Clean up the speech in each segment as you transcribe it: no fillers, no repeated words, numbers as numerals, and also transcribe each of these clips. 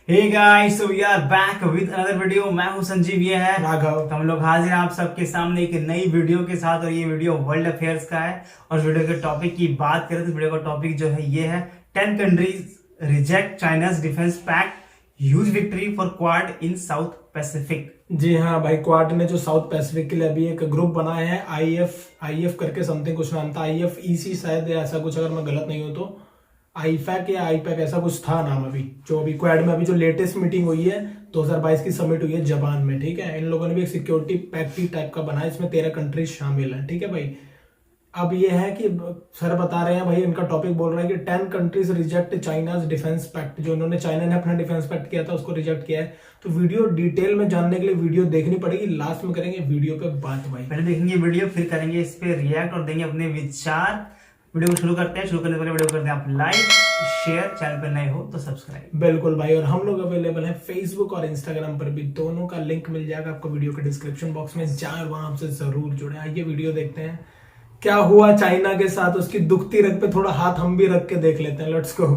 Hey guys, so we are back with another video. मैं हूं संजीव, ये है राघव। तो हम लोग हाजिर हैं आप सबके सामने एक नई वीडियो के साथ। और ये वीडियो वर्ल्ड अफेयर्स का है। और वीडियो के टॉपिक की बात करें तो वीडियो का टॉपिक जो है ये है 10 countries reject China's defence pact, huge victory for Quad in South Pacific. जी हाँ भाई, क्वाड ने जो साउथ पैसिफिक के लिए अभी एक ग्रुप बनाया है, आईएफ करके समथिंग कुछ नाम था, IFEC शायद, या ऐसा कुछ, अगर मैं गलत नहीं हूं तो आईफैक या आईपैक ऐसा कुछ था नाम। अभी जो अभी क्वाड में अभी जो लेटेस्ट मीटिंग हुई है 2022 की समिट हुई है जापान में, ठीक है। इन लोगों ने भी एक सिक्योरिटी पैक्ट टाइप का बनाया, इसमें 13 कंट्रीज शामिल है, ठीक है भाई। अब ये है कि सर बता रहे हैं भाई, इनका टॉपिक बोल रहा है कि 10 countries reject China's defence pact. जो इन्होंने, चाइना ने अपना डिफेंस पैक्ट किया था उसको रिजेक्ट किया है। तो वीडियो डिटेल में जानने के लिए वीडियो देखनी पड़ेगी, लास्ट में करेंगे वीडियो पे बात भाई। पहले देखेंगे वीडियो, फिर करेंगे इस पे रिएक्ट और देंगे अपने विचार। वीडियो को शुरू करते हैं। शुरू करने से पहले वीडियो को करते हैं आप लाइक, शेयर, चैनल पर नए हो तो सब्सक्राइब। बिल्कुल भाई। और हम लोग अवेलेबल हैं फेसबुक और इंस्टाग्राम पर भी, दोनों का लिंक मिल जाएगा आपको वीडियो के डिस्क्रिप्शन बॉक्स में। जाए वहां से जरूर जुड़े। आइए वीडियो देखते हैं क्या हुआ चाइना के साथ। उसकी दुखती रग पे थोड़ा हाथ हम भी रख के देख लेते हैं। Let's go.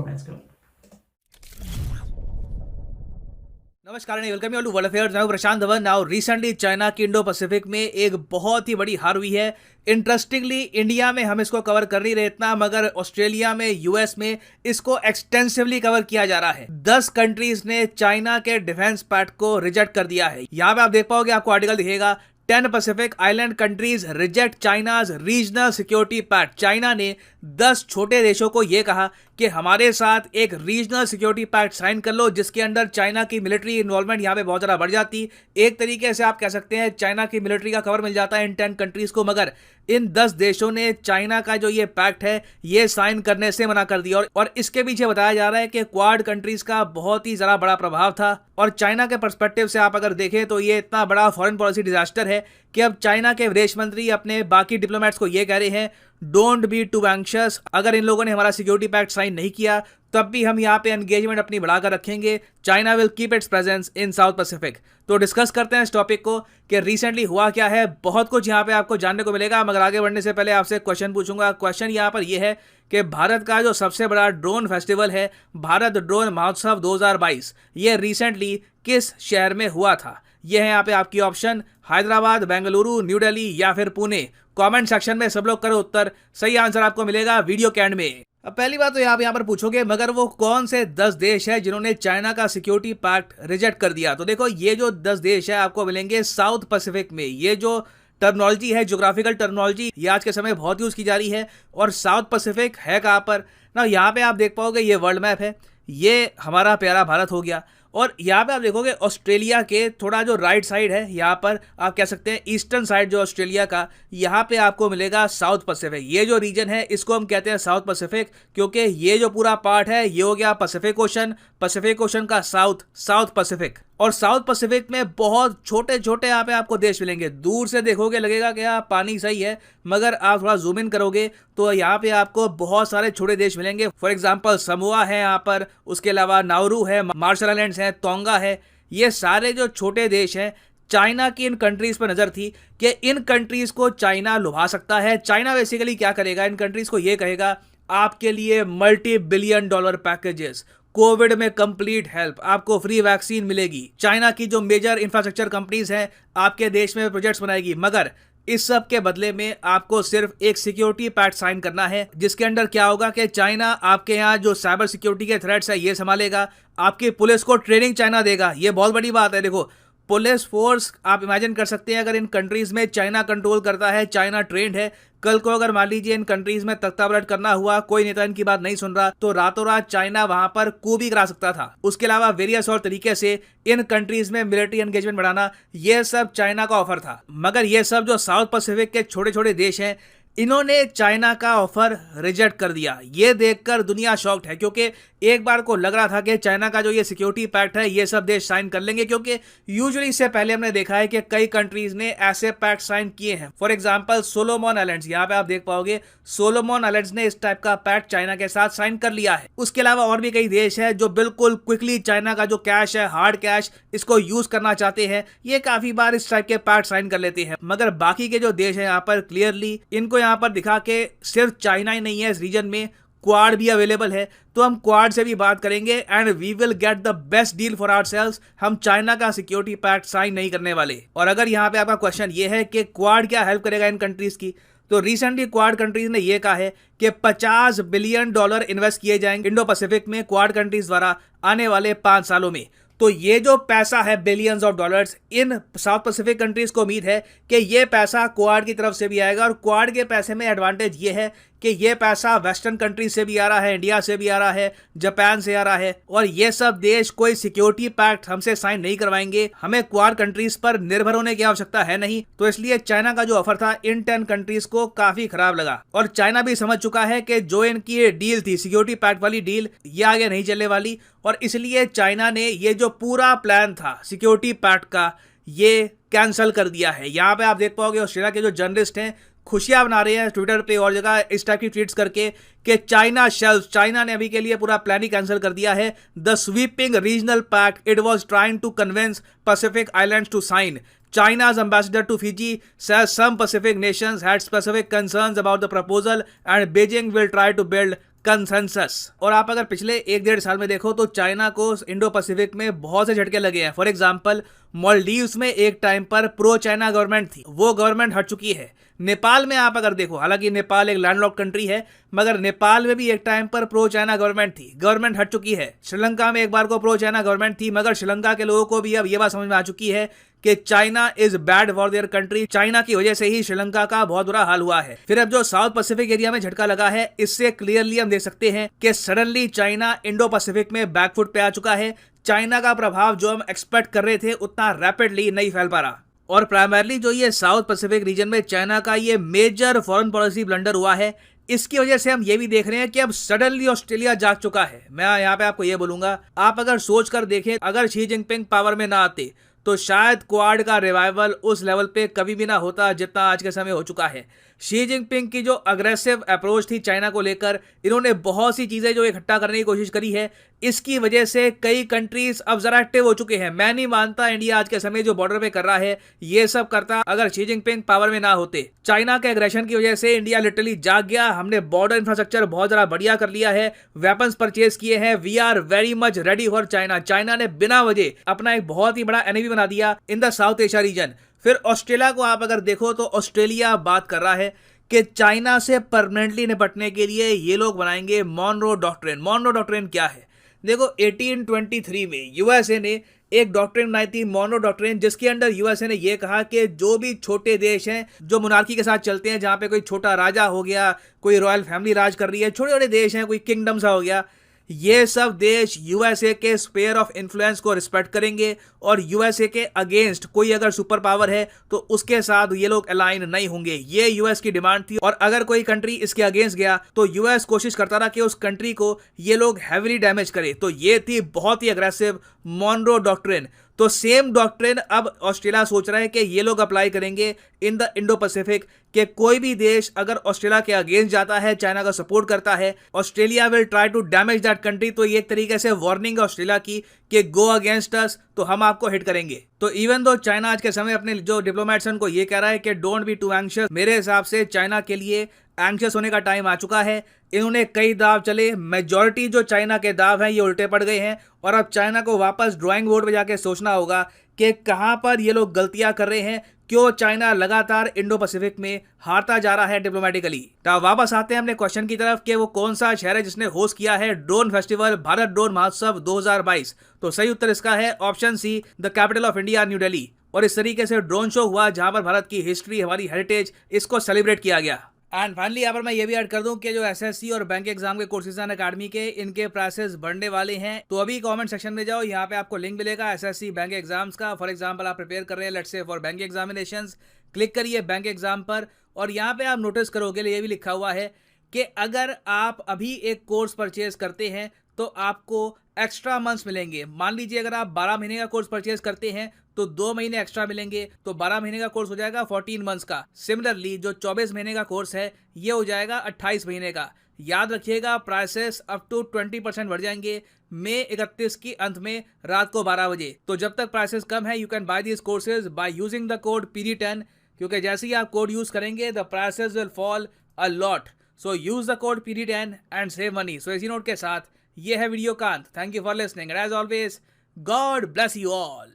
नमस्कार and welcome to world affairs. मैं Prashant Dhawan. Now recently China की इंडो पैसिफिक में एक बहुत ही बड़ी हार हुई है। इंटरेस्टिंगली इंडिया में हम इसको कवर कर नहीं रहे इतना, मगर ऑस्ट्रेलिया में, यूएस में इसको एक्सटेंसिवली कवर किया जा रहा है। 10 कंट्रीज ने चाइना के डिफेंस पैक्ट को रिजेक्ट कर दिया है। यहाँ पे आप देख पाओगे, आपको आर्टिकल दिखेगा, 10 Pacific island countries reject China's regional security pact. China ने 10 छोटे देशों को यह कहा कि हमारे साथ एक रीजनल सिक्योरिटी पैक्ट साइन कर लो, जिसके अंदर चाइना की मिलिट्री इन्वॉल्वमेंट यहाँ पे बहुत ज़्यादा बढ़ जाती। एक तरीके से आप कह सकते हैं चाइना की मिलिट्री का कवर मिल जाता है इन 10 कंट्रीज को। मगर इन 10 देशों ने चाइना का जो ये पैक्ट है ये साइन करने से मना कर दिया। और इसके पीछे बताया जा रहा है कि क्वाड कंट्रीज का बहुत ही ज़्यादा बड़ा प्रभाव था। और चाइना के पर्सपेक्टिव से आप अगर देखें तो ये इतना बड़ा फॉरेन पॉलिसी डिजास्टर है कि अब चाइना के विदेश मंत्री अपने बाकी डिप्लोमेट्स को ये कह रहे हैं, डोंट बी टू एंग्शियस। अगर इन लोगों ने हमारा सिक्योरिटी पैक्ट साइन नहीं किया तब भी हम यहाँ पे एंगेजमेंट अपनी बढ़ाकर रखेंगे। China will keep its presence in South Pacific. तो डिस्कस करते हैं इस टॉपिक को कि रिसेंटली हुआ क्या है। बहुत कुछ यहाँ पे आपको जानने को मिलेगा, मगर आगे बढ़ने से पहले आपसे क्वेश्चन पूछूंगा। क्वेश्चन यहाँ पर यह है कि भारत का जो सबसे बड़ा ड्रोन फेस्टिवल है, भारत ड्रोन महोत्सव 2022, ये रिसेंटली किस शहर में हुआ था? ये है यहाँ पे आपकी ऑप्शन, हैदराबाद, बेंगलुरु, न्यू दिल्ली या फिर पुणे। कमेंट सेक्शन में सब लोग करो उत्तर। सही आंसर आपको मिलेगा वीडियो के एंड में। अब पहली बात तो यहाँ पर पूछोगे, मगर वो कौन से 10 देश है जिन्होंने चाइना का सिक्योरिटी पैक्ट रिजेक्ट कर दिया? तो देखो, ये जो 10 देश है आपको मिलेंगे साउथ पैसिफिक में। ये जो टर्मिनोलॉजी है, ज्योग्राफिकल टर्मिनोलॉजी, ये आज के समय बहुत यूज की जा रही है। और साउथ पैसिफिक है कहाँ पर ना? यहाँ पे आप देख पाओगे, ये वर्ल्ड मैप है, ये हमारा प्यारा भारत हो गया। और यहाँ पे आप देखोगे ऑस्ट्रेलिया के थोड़ा जो राइट साइड है, यहाँ पर आप कह सकते हैं ईस्टर्न साइड जो ऑस्ट्रेलिया का, यहाँ पे आपको मिलेगा साउथ पैसिफिक। ये जो रीजन है इसको हम कहते हैं साउथ पैसिफिक, क्योंकि ये जो पूरा पार्ट है ये हो गया पैसिफिक ओशन, पैसिफिक ओशन का साउथ पैसिफिक। और साउथ पैसिफिक में बहुत छोटे छोटे यहाँ पे आपको देश मिलेंगे। दूर से देखोगे लगेगा कि यहाँ पानी सही है, मगर आप थोड़ा जूम इन करोगे तो यहाँ पे आपको बहुत सारे छोटे देश मिलेंगे। फॉर एग्जांपल समोआ है यहाँ पर, उसके अलावा नाउरू है, मार्शल आइलैंड्स हैं, तोंगा है। ये सारे जो छोटे देश हैं, चाइना की इन कंट्रीज पर नजर थी कि इन कंट्रीज को चाइना लुभा सकता है। चाइना बेसिकली क्या करेगा, इन कंट्रीज को ये कहेगा, आपके लिए $multi-billion पैकेजेस, कोविड में कंप्लीट हेल्प, आपको फ्री वैक्सीन मिलेगी। चाइना की जो मेजर इंफ्रास्ट्रक्चर कंपनीज हैं आपके देश में प्रोजेक्ट्स बनाएगी, मगर इस सब के बदले में आपको सिर्फ एक सिक्योरिटी पैक्ट साइन करना है, जिसके अंदर क्या होगा कि चाइना आपके यहाँ जो साइबर सिक्योरिटी के थ्रेट्स है ये संभालेगा, आपकी पुलिस को ट्रेनिंग चाइना देगा। ये बहुत बड़ी बात है। देखो, पुलिस फोर्स आप इमेजिन कर सकते हैं, अगर इन कंट्रीज में चाइना कंट्रोल करता है, चाइना ट्रेंड है, कल को अगर मान लीजिए इन कंट्रीज में तख्तापलट करना हुआ, कोई नेता इनकी बात नहीं सुन रहा, तो रातों रात चाइना वहां पर कू भी करा सकता था। उसके अलावा वेरियस और तरीके से इन कंट्रीज में मिलिट्री एंगेजमेंट बढ़ाना, ये सब चाइना का ऑफर था। मगर ये सब जो साउथ पैसिफिक के छोटे छोटे देश हैं, इन्होंने चाइना का ऑफर रिजेक्ट कर दिया। ये देखकर दुनिया शॉक्ड है, क्योंकि एक बार को लग रहा था कि चाइना का जो ये सिक्योरिटी पैक्ट है ये सब देश साइन कर लेंगे, क्योंकि यूजुअली इससे पहले हमने देखा है कि कई कंट्रीज ने ऐसे पैक्ट साइन किए हैं। फॉर एग्जांपल सोलोमन आइलैंड्स, यहाँ पे आप देख पाओगे सोलोमन आइलैंड्स ने इस टाइप का पैक्ट चाइना के साथ साइन कर लिया है। उसके अलावा और भी कई देश है जो बिल्कुल क्विकली चाइना का जो कैश है, हार्ड कैश, इसको यूज करना चाहते हैं, ये काफी बार इस टाइप के पैक्ट साइन कर लेते हैं। मगर बाकी के जो देश है यहाँ पर क्लियरली इनको यहाँ पर दिखा के सिर्फ चाइना ही नहीं है इस रीजन में, क्वाड भी अवेलेबल है, तो हम क्वाड से भी बात करेंगे and we will get the best deal for ourselves. हम चाइना का सिक्योरिटी पैक्ट साइन नहीं करने वाले। और अगर यहाँ पे आपका क्वेश्चन ये है कि क्वाड क्या हेल्प करेगा इन कंट्रीज की, तो रिसेंटली क्वाड कंट्रीज ने यह कहा है कि $50 बिलियन इन्वेस्ट किए जाएंगे इंडो पैसिफिक में क्वाड कंट्रीज द्वारा आने वाले 5 सालों में। तो ये जो पैसा है billions of dollars, in South Pacific countries को उम्मीद है कि ये पैसा क्वाड की तरफ से भी आएगा। और क्वाड के पैसे में एडवांटेज ये है कि ये पैसा वेस्टर्न कंट्रीज से भी आ रहा है, इंडिया से भी आ रहा है, जापान से आ रहा है, और ये सब देश कोई सिक्योरिटी पैक्ट हमसे साइन नहीं करवाएंगे। हमें क्वाड कंट्रीज पर निर्भर होने की आवश्यकता है नहीं। तो इसलिए चाइना का जो ऑफर था इन 10 कंट्रीज को काफी खराब लगा। और चाइना भी समझ चुका है कि जो इनकी डील थी सिक्योरिटी पैक्ट वाली डील, ये आगे नहीं चलने वाली। और इसलिए चाइना ने ये जो पूरा प्लान था सिक्योरिटी पैक्ट का, ये कैंसिल कर दिया है। यहाँ पे आप देख पाओगे ऑस्ट्रेलिया के जो जर्नलिस्ट हैं खुशियां बना रहे हैं ट्विटर पे और जगह इस टाइप की ट्वीट्स करके कि चाइना ने अभी के लिए पूरा प्लान ही कैंसिल कर दिया है। The sweeping regional pact it was trying to convince Pacific islands to sign. China's ambassador to Fiji says some Pacific nations had specific concerns about the proposal and Beijing will try to build consensus. और आप अगर पिछले 1-1.5 साल में देखो तो China को Indo Pacific में बहुत से झटके लगे हैं। फॉर एग्जांपल मालदीव्स में एक टाइम पर प्रो चाइना गवर्नमेंट थी, वो गवर्नमेंट हट चुकी है। नेपाल में आप अगर देखो, हालांकि नेपाल एक लैंडलॉक्ड कंट्री है, मगर नेपाल में भी एक टाइम पर प्रो चाइना गवर्नमेंट थी, गवर्नमेंट हट चुकी है। श्रीलंका में एक बार को प्रो चाइना गवर्नमेंट थी, मगर श्रीलंका के लोगों को भी अब ये बात समझ में आ चुकी है कि China is bad for their country. China की वजह से ही श्रीलंका का बहुत बुरा हाल हुआ है। फिर अब जो साउथ पैसिफिक एरिया में झटका लगा है, इससे क्लियरली हम देख सकते हैं कि सडनली चाइना इंडो पैसिफिक में बैकफुट पे आ चुका है। चाइना का प्रभाव जो हम एक्सपेक्ट कर रहे थे उतना रैपिडली नहीं फैल पा रहा। और प्राइमरली जो ये साउथ पैसिफिक रीजन में चाइना का ये मेजर फॉरेन पॉलिसी ब्लंडर हुआ है, इसकी वजह से हम ये भी देख रहे हैं कि अब सडनली ऑस्ट्रेलिया जाग चुका है। मैं यहाँ पे आपको ये बोलूंगा, आप अगर सोच कर देखें, अगर शी जिनपिंग पावर में ना आते तो शायद क्वाड का रिवाइवल उस लेवल पे कभी भी ना होता जितना आज के समय हो चुका है। शी जिनपिंग की जो अग्रेसिव अप्रोच थी चाइना को लेकर, इन्होंने बहुत सी चीजें जो इकट्ठा करने की कोशिश करी है, इसकी वजह से कई कंट्रीज अब जरा एक्टिव हो चुके हैं। मैं नहीं मानता इंडिया आज के समय जो बॉर्डर पे कर रहा है ये सब करता अगर शी जिनपिंग पावर में ना होते। चाइना के एग्रेशन की वजह से इंडिया लिटरली जाग गया। हमने बॉर्डर इंफ्रास्ट्रक्चर बहुत ज्यादा बढ़िया कर लिया है, वेपन्स परचेज किए हैं। We are very much ready for China. China ने बिना वजह अपना एक बहुत ही बड़ा एनिमी बना दिया in the south Asia region. फिर ऑस्ट्रेलिया को आप अगर देखो तो ऑस्ट्रेलिया बात कर रहा है कि चाइना से परमानेंटली निपटने के लिए ये लोग बनाएंगे मॉनरो डॉक्ट्रिन। मॉनरो डॉक्ट्रिन क्या है? देखो 1823 में यूएसए ने एक डॉक्ट्रिन बनाई थी, मॉनरो डॉक्ट्रिन, जिसके अंडर यूएसए ने यह कहा कि जो भी छोटे देश हैं जो मोनार्की के साथ चलते हैं, जहां पे कोई छोटा राजा हो गया, कोई रॉयल फैमिली राज कर रही है, छोटे छोटे देश हैं, कोई किंगडम सा हो गया, ये सब देश यूएसए के स्फीयर ऑफ इन्फ्लुएंस को रिस्पेक्ट करेंगे और यूएसए के अगेंस्ट कोई अगर सुपर पावर है तो उसके साथ ये लोग अलाइन नहीं होंगे। ये यूएस की डिमांड थी। और अगर कोई कंट्री इसके अगेंस्ट गया तो यूएस कोशिश करता रहा कि उस कंट्री को ये लोग हैवीली डैमेज करे। तो ये थी बहुत ही अग्रेसिव मॉनरो डॉक्ट्रिन। तो सेम डॉक्ट्रिन अब ऑस्ट्रेलिया सोच रहा है कि ये लोग अप्लाई करेंगे इन द इंडो पैसिफिक, कि कोई भी देश अगर ऑस्ट्रेलिया के अगेंस्ट जाता है, चाइना का सपोर्ट करता है, Australia will try to damage that country. तो ये एक तरीके से वार्निंग है ऑस्ट्रेलिया की कि गो अगेंस्ट अस तो हम आपको हिट करेंगे। तो इवन दो चाइना आज के समय अपने जो डिप्लोमेट्स हैं उनको ये कह रहा है कि डोंट बी टू एंग्शियस, मेरे हिसाब से चाइना के लिए एंग्शियस होने का टाइम आ चुका है। इन्होंने कई दाव चले, मेजॉरिटी जो चाइना के दाव हैं ये उल्टे पड़ गए हैं और अब चाइना को वापस ड्राइंग बोर्ड पे जाके सोचना होगा कि कहां पर ये लोग गलतियां कर रहे हैं, क्यों चाइना लगातार इंडो पैसिफिक में हारता जा रहा है डिप्लोमेटिकली। तो वापस आते हैं अपने क्वेश्चन की तरफ कि वो कौन सा शहर है जिसने होस्ट किया है ड्रोन फेस्टिवल, भारत ड्रोन महोत्सव 2022। तो सही उत्तर इसका है option C, the capital of India New Delhi. और इस तरीके से ड्रोन शो हुआ जहां पर भारत की हिस्ट्री, हमारी हेरिटेज, इसको सेलिब्रेट किया गया। एंड फाइनली यहाँ पर मैं ये भी ऐड कर दूं कि जो एसएससी और बैंक एग्जाम के कोर्सेज हैं अकेडमी के, इनके प्राइसेस बढ़ने वाले हैं। तो अभी कमेंट सेक्शन में जाओ, यहाँ पे आपको लिंक मिलेगा एसएससी बैंक एग्जाम्स का। फॉर एग्जांपल आप प्रिपेयर कर रहे हैं let's say for bank examinations, click करिए बैंक एग्जाम पर और यहाँ पे आप नोटिस करोगे ये भी लिखा हुआ है कि अगर आप अभी एक कोर्स परचेज करते हैं तो आपको एक्स्ट्रा मंथ्स मिलेंगे। मान लीजिए अगर आप 12 महीने का कोर्स परचेज करते हैं तो 2 महीने एक्स्ट्रा मिलेंगे, तो 12 महीने का कोर्स हो जाएगा 14 मंथ्स का। सिमिलरली जो 24 महीने का कोर्स है ये हो जाएगा 28 महीने का। याद रखिएगा प्राइसेस अप टू 20% बढ़ जाएंगे मई 31 की अंत में रात को 12 बजे। तो जब तक प्राइसेस कम है you can buy this courses by using the code PD10, क्योंकि जैसे ही आप कोड यूज करेंगे the prices will fall a lot. So use the code PD10 and save money. So इसी नोट के साथ ये है वीडियो का अंत। Thank you for listening and as always God bless you all.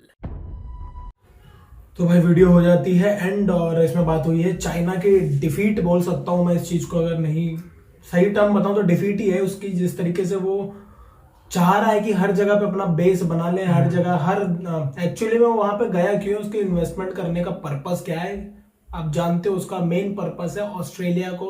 तो भाई वीडियो हो जाती है एंड, और इसमें बात हुई है चाइना की डिफीट बोल सकता हूँ मैं इस चीज को, अगर नहीं सही टर्म बताऊं तो डिफीट ही है उसकी। जिस तरीके से वो चाह रहा है कि हर जगह पे अपना बेस बना ले, हर जगह हर एक्चुअली में वहां पे गया क्यों, उसके इन्वेस्टमेंट करने का पर्पस क्या है आप जानते हो। उसका मेन पर्पस है ऑस्ट्रेलिया को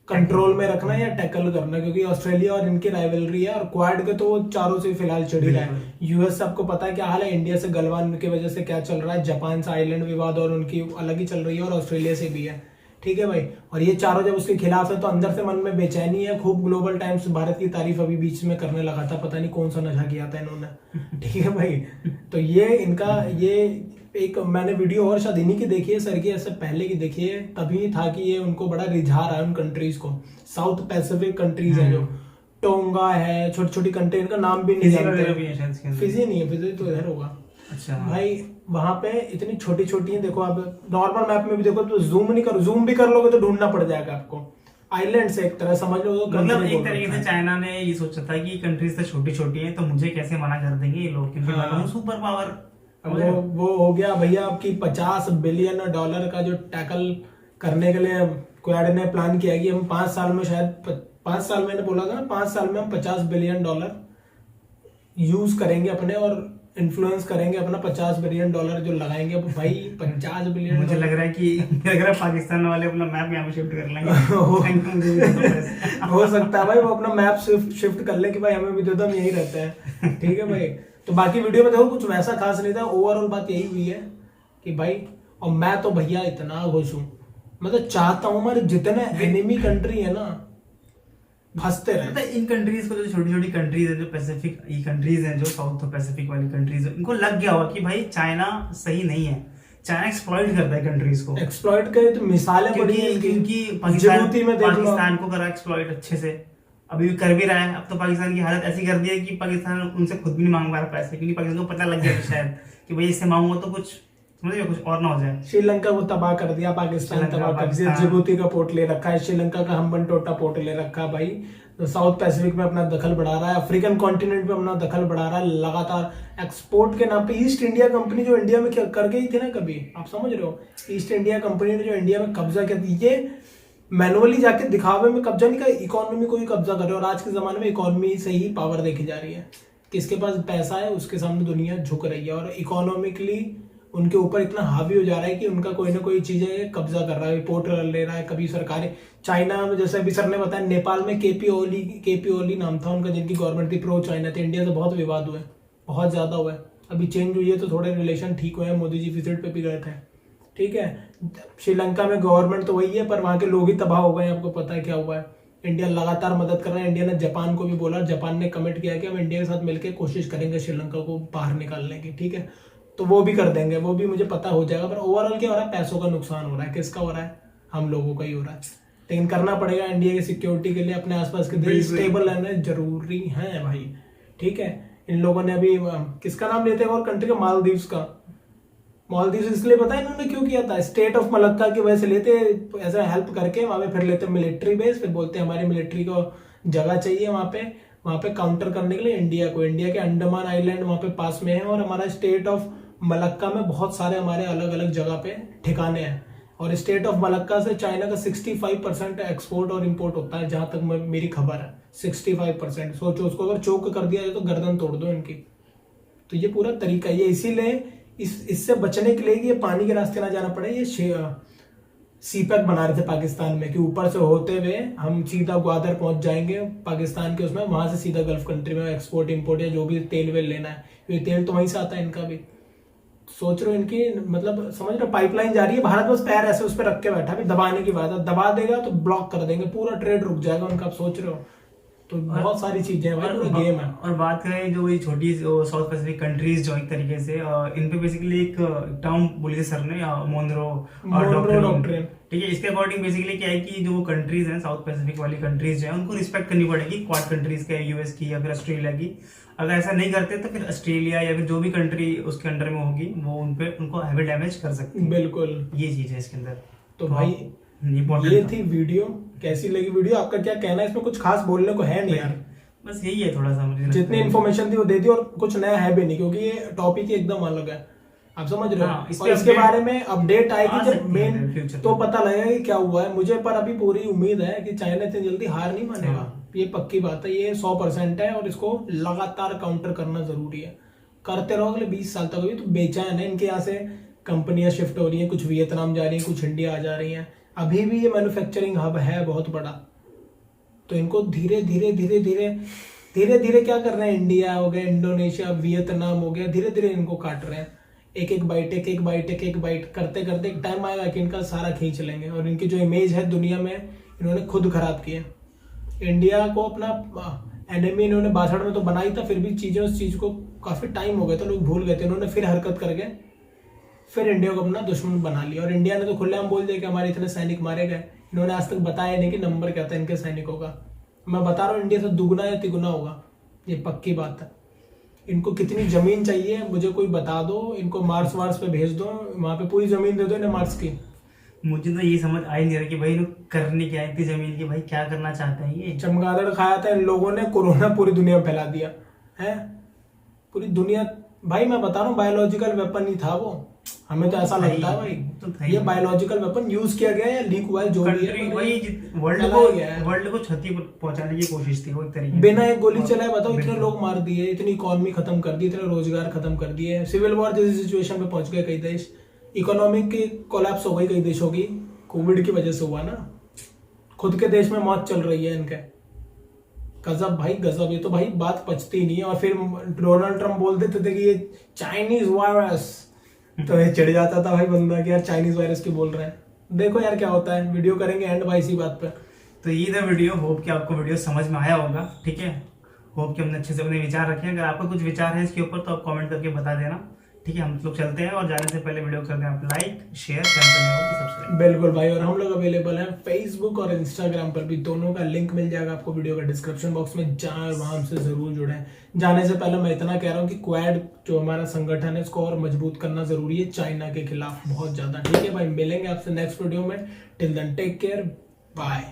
कंट्रोल में रखना या टैकल करना, क्योंकि ऑस्ट्रेलिया और इनकी राइवलरी है। और क्वाड के तो वो चारों से फिलहाल चिढ़ रहा है। यूएस आपको पता है क्या हाल है, इंडिया से गलवान की वजह से क्या चल रहा है, जापान से आइलैंड विवाद और उनकी अलग ही चल रही है, और ऑस्ट्रेलिया से भी है, ठीक है भाई। और ये चारों जब उसके खिलाफ है तो अंदर से मन में बेचैनी है खूब। ग्लोबल टाइम्स भारत की तारीफ अभी बीच में करने लगा था, पता नहीं कौन सा नशा किया था इन्होंने, ठीक है भाई। तो ये इनका ये एक मैंने वीडियो और शायद इन्हीं की देखी है सर की, ऐसे पहले की देखी है, तभी था कि ये उनको बड़ा रिझा रहा है उन कंट्रीज को। साउथ पैसिफिक कंट्रीज है जो टोंगा है, छोटी छोटी कंट्री, इनका नाम भी नहीं जानते। फिजी नहीं है, फिजी तो इधर होगा। अच्छा भाई वहां पे इतनी छोटी छोटी है, देखो आप नॉर्मल मैप में भी देखो तो जूम नहीं करो, जूम भी कर लोगे तो ढूंढना पड़ जाएगा आपको। आइलैंड से एक तरह समझ लो, मतलब एक तरीके से चाइना ने ये सोचा था कि कंट्रीज तो छोटी छोटी है तो मुझे कैसे मना कर देंगे ये लोग, क्योंकि मैं हूं सुपर पावर। वो हो गया भैया आपकी $50 बिलियन का जो टैकल करने के लिए क्वाड ने प्लान किया कि हम 5 साल में, शायद 5 साल मैंने बोला था ना, 5 साल में हम $50 बिलियन यूज करेंगे अपने, और इन्फ्लुएंस करेंगे अपना $50 बिलियन जो लगाएंगे। अब भाई $50 बिलियन मुझे लग रहा है पाकिस्तान वाले अपना मैप यहाँ पे शिफ्ट कर लेंगे। हो सकता है भाई वो अपना मैप शिफ्ट कर ले कि भाई हमें भी दे दो, हम यही रहते हैं, ठीक है भाई। तो बाकी वीडियो में देखो कुछ वैसा खास नहीं था, ओवरऑल बात यही हुई है कि भाई, और मैं तो भैया इतना खुश हूँ, मैं तो चाहता हूँ हमारे जितने एनिमी कंट्री है ना फंसते रहे। मतलब इन कंट्रीज को, जो छोटी छोटी कंट्रीज है, जो पैसिफिक कंट्रीज हैं, जो साउथ पैसिफिक वाली कंट्रीज है, इनको लग गया हुआ कि भाई चाइना सही नहीं है, चाइना एक्सप्लॉइट करता है कंट्रीज को। एक्सप्लॉइट करे तो मिसालें बड़ी हैं, क्योंकि पाकिस्तान को करा एक्सप्लॉइट अच्छे से, अभी भी कर भी रहा है। अब तो पाकिस्तान की हालत ऐसी कर दी है कि पाकिस्तान उनसे खुद भी नहीं मांग पा रहा पैसे, क्योंकि पाकिस्तान को पता लग गया शायद कि भाई इससे मांगूंगा तो कुछ समझिए कुछ और ना हो जाए। श्रीलंका को तबाह कर दिया, पाकिस्तान तबाह कर दिया, जिबूती का पोर्ट ले रखा है, श्रीलंका का हम्बनटोटा पोर्ट ले रखा है भाई। तो साउथ पैसिफिक में अपना दखल बढ़ा रहा है, अफ्रीकन कॉन्टिनेंट पे अपना दखल बढ़ा रहा है लगातार। एक्सपोर्ट के नाम पे ईस्ट इंडिया कंपनी जो इंडिया में कर गई थी ना कभी, आप समझ रहे हो, ईस्ट इंडिया कंपनी ने जो इंडिया में कब्जा कर दी, ये मैनुअली जाके दिखावे में कब्जा नहीं कर, इकोनॉमी को ही कब्जा कर रहे हो। और आज के जमाने में इकोनॉमी से ही पावर देखी जा रही है, किसके पास पैसा है उसके सामने दुनिया झुक रही है, और इकोनॉमिकली उनके ऊपर इतना हावी हो जा रहा है कि उनका कोई ना कोई चीजें कब्जा कर रहा है, पोर्ट ले रहा है। कभी सरकारें चाइना में, जैसे अभी सर ने बताया, नेपाल में केपी ओली नाम था उनका, जिनकी गवर्नमेंट थी प्रो चाइना थी, इंडिया से बहुत विवाद हुए, बहुत ज्यादा हुआ है। अभी चेंज हुई है तो थोड़े रिलेशन ठीक हुए हैं, मोदी जी विजिट पे भी गए थे, ठीक है। श्रीलंका में गवर्नमेंट तो वही है पर वहां के लोग ही तबाह हो गए, आपको पता है क्या हुआ है। इंडिया लगातार मदद कर रहा है, इंडिया ने जापान को भी बोला, जापान ने कमिट किया कि हम इंडिया के साथ मिलकर कोशिश करेंगे श्रीलंका को बाहर निकालने की, ठीक है। तो वो भी कर देंगे, वो भी मुझे पता हो जाएगा। पर ओवरऑल क्या हो रहा है, पैसों का नुकसान हो रहा है, किसका हो रहा है, हम लोगों का ही हो रहा है। लेकिन करना पड़ेगा, इंडिया की सिक्योरिटी के लिए अपने आसपास के देश स्टेबल रहने जरूरी है भाई, ठीक है। इन लोगों ने अभी किसका नाम लेते हैं और कंट्री का, मालदीव्स का। मालदीव्स इसलिए पता है इन्होंने क्यों किया था, स्टेट ऑफ मलक्का की वजह से लेते, ऐसा हेल्प करके वहां पे फिर लेते मिलिट्री बेस, फिर बोलते हैं हमारी मिलिट्री को जगह चाहिए वहां पे काउंटर करने के लिए इंडिया को। इंडिया के अंडमान आइलैंड वहां पे पास में है, और हमारा स्टेट ऑफ मलक्का में बहुत सारे हमारे अलग अलग जगह पे ठिकाने हैं। और स्टेट ऑफ मलक्का से चाइना का 65% एक्सपोर्ट और इंपोर्ट होता है, जहां तक मेरी खबर है 65%। सोचो उसको अगर चोक कर दिया जाए तो गर्दन तोड़ दो इनकी। तो ये पूरा तरीका ये, इसीलिए इससे बचने के लिए ये पानी के रास्ते ना जाना पड़े, ये सी पैक बना रहे थे पाकिस्तान में कि ऊपर से होते हुए हम सीधा ग्वादर पहुंच जाएंगे पाकिस्तान के उसमें, वहां से सीधा गल्फ कंट्री में एक्सपोर्ट इंपोर्ट या जो भी तेल वेल लेना है, ये तेल तो वहीं से आता है इनका भी। सोच रहे हो इनकी, मतलब समझ रहे हो पाइपलाइन जा रही है, भारत बस पैर ऐसे उस पर रख के बैठा, भी दबाने की बात है, दबा देगा तो ब्लॉक कर देंगे, पूरा ट्रेड रुक जाएगा उनका, आप सोच रहे हो। तो बहुत सारी चीजें हैं भाई, पूरा गेम है। और बात करें जो ये छोटी साउथ पैसिफिक कंट्रीज जो एक तरीके से इन पे बेसिकली एक टर्म बोली सर ने, मोनरो डॉक्ट्रिन, ठीक है। इसके अकॉर्डिंग बेसिकली क्या है कि जो कंट्रीज हैं साउथ पैसिफिक वाली कंट्रीज हैं उनको रिस्पेक्ट करनी पड़ेगी, क्वाड कंट्रीज के, यूएस की या फिर ऑस्ट्रेलिया की। अगर ऐसा नहीं करते तो फिर ऑस्ट्रेलिया या फिर जो भी कंट्री उसके अंडर में होगी वो उनको हैवी डैमेज कर सकती है। बिल्कुल ये चीज है इसके अंदर। तो भाई Important ये था। थी वीडियो। कैसी लगी वीडियो, आपका क्या कहना है? इसमें कुछ खास बोलने को है नहीं यार, बस यही है थोड़ा सा मुझे जितनी लगता है। इन्फॉर्मेशन थी वो दे दी और कुछ नया है भी नहीं, क्योंकि ये टॉपिक ही एकदम अलग है, आप समझ रहे हो। हाँ, इस और पे इसके update बारे में अपडेट आ आएगी जब सकती है मेन, future तो में। पता लगेगा कि क्या हुआ है मुझे। पर अभी पूरी उम्मीद है कि चाइना इतनी जल्दी हार नहीं मानेगा, हाँ। ये पक्की बात है, ये 100% है। और इसको लगातार काउंटर करना जरूरी है, करते रहो अगले 20 साल तक। अभी तो बेचैन है, इनके यहाँ से कंपनियां शिफ्ट हो रही हैं, कुछ वियतनाम जा रही हैं, कुछ इंडिया आ जा रही हैं। अभी भी ये मैन्युफैक्चरिंग हब है बहुत बड़ा, तो इनको धीरे धीरे धीरे धीरे धीरे धीरे क्या कर रहे हैं, इंडिया हो गया, इंडोनेशिया, वियतनाम हो गया, धीरे धीरे इनको काट रहे हैं। एक एक बाइट एक एक बाइट एक एक बाइट करते करते एक टाइम आएगा कि इनका सारा खींच लेंगे। और इनकी जो इमेज है दुनिया में, इन्होंने खुद खराब किया। इंडिया को अपना एनिमी इन्होंने 62 में तो बनाई था, फिर भी चीजें, उस चीज को काफी टाइम हो गया था, लोग भूल गए थे। इन्होंने फिर हरकत करके फिर इंडिया को अपना दुश्मन बना लिया। और इंडिया ने तो खुलेआम बोल दिया कि हमारे इतने सैनिक मारे गए। इन्होंने आज तक बताया नहीं कि नंबर क्या था इनके सैनिकों का। मैं बता रहा हूँ इंडिया से दुगना या तिगुना होगा, ये पक्की बात है। इनको कितनी जमीन चाहिए मुझे कोई बता दो, इनको मार्स वार्स पे भेज दो, वहां पे पूरी जमीन दे दो इन्हें मार्स की। मुझे तो ये समझ आ ही नहीं रहा कि भाई लोग करने क्या है इतनी जमीन की, भाई क्या करना चाहते हैं ये। चमगादड़ खाया था इन लोगों ने, कोरोना पूरी दुनिया में फैला दिया है, पूरी दुनिया। भाई मैं बता रहा हूँ बायोलॉजिकल वेपन ही था वो, हमें तो ऐसा लगता है भाई ये बायोलॉजिकल वेपन यूज किया गया है, लीक हुआ है, जो भी है वही वर्ल्ड को क्षति पहुंचाने की कोशिश थी वो एक तरीके से। बिना एक गोली चलाए बताओ, इतने लोग मार दिए, इतनी इकोनॉमी खत्म कर दी, इतने रोजगार खत्म कर दिए, सिविल वॉर जैसी सिचुएशन में पहुंच गए कई देश, इकोनॉमिक की कोलैप्स हो गई कई देशों की, कोविड की वजह से हुआ ना। खुद के देश में मौत चल रही है इनके। गजब भाई गजब, ये तो भाई बात पचती नहीं है। और फिर डोनाल्ड ट्रम्प बोल देते थे कि ये चाइनीज वायरस, तो ये चिढ़ जाता था भाई बंदा कि यार चाइनीज वायरस की बोल रहे हैं। देखो यार क्या होता है, वीडियो करेंगे एंड भाई इसी बात पे। तो ये था वीडियो, होप कि आपको वीडियो समझ में आया होगा, ठीक है। होप कि हमने अच्छे से अपने विचार रखे। अगर आपका कुछ विचार है इसके ऊपर तो आप कमेंट करके बता देना, ठीक है। हम लोग चलते हैं और जाने से पहले वीडियो कर दें आप लाइक शेयर, चैनल में हो तो सब्सक्राइब। बिल्कुल भाई, और हम लोग अवेलेबल हैं फेसबुक और इंस्टाग्राम पर भी, दोनों का लिंक मिल जाएगा आपको वीडियो का डिस्क्रिप्शन बॉक्स में, जहाँ वहां हमसे जरूर जुड़े। जाने से पहले मैं इतना कह रहा हूँ कि क्वाड जो हमारा संगठन है इसको और मजबूत करना जरूरी है चाइना के खिलाफ बहुत ज्यादा, ठीक है भाई। मिलेंगे आपसे नेक्स्ट वीडियो में, till then take care, bye.